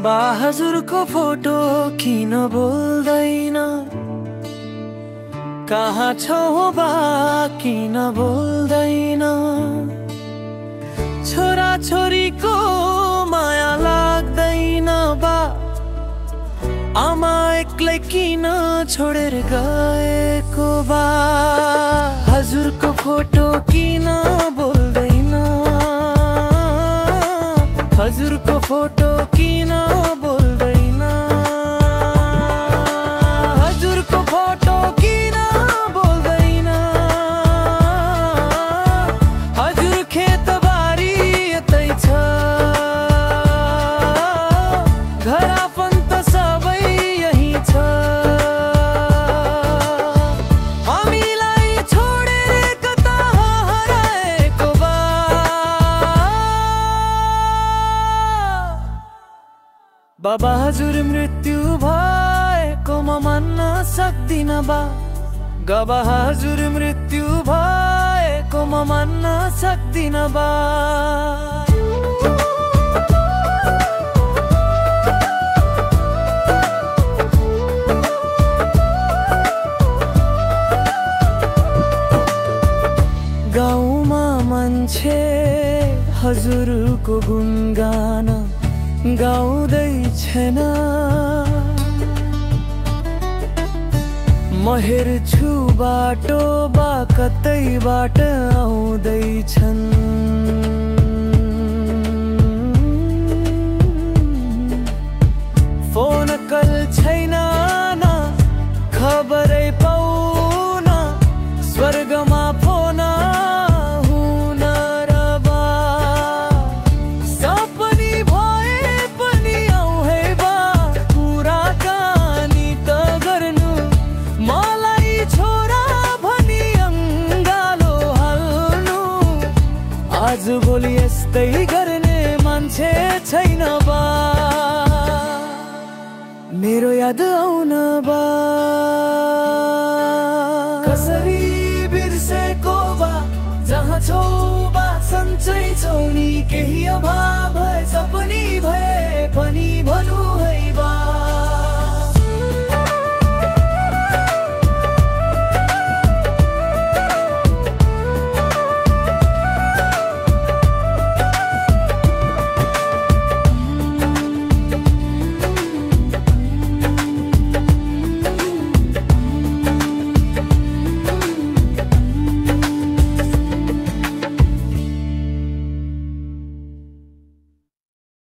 बा हजुरको फोटो किन बोल्दैन, कहाँ छौ बा किन बोल्दैन। छोरा छोरीको माया लाग्दैन बा, आमा एक्लै किन छोडेर गएको बा। हजुरको फोटो किन बोल्दैन, हजुरको फोटो किन बोल्दैन, हजुरको फोटो किन बोल्दैन। हजुर खेतबारी यतै छ, घर आफन्त सबै यही छ। हामीलाई छोडेर कता हराएको बा। बाबा हजुर मृत्यु भएको म मान्न सक्दिन बा। बाबा हजुर मृत्यु भएको म मान्न सक्दिन बा। गाउँमा मान्छे हजुरको गुणगान गाउँदैछन्, म हेर्छु बाटो बा कतैबाट आउँदैछन्। फोन कल छैन न, खबरै पाउन, स्वर्गमा फोन हुन र बा। सपनी भए पनि आऊ है बा, कुराकानी त गर्नु, मलाई छोरा भनी अङ्गालो हाल्नु। आज भोलि यस्तै गर्ने मान्छे छैन बा, मेरो याद आउन बा। कसरी बिर्सेको बा, जहाँ छौ बा सन्चै छौ नि। केही अभाव भए सपनी भए पनि भनु है बा।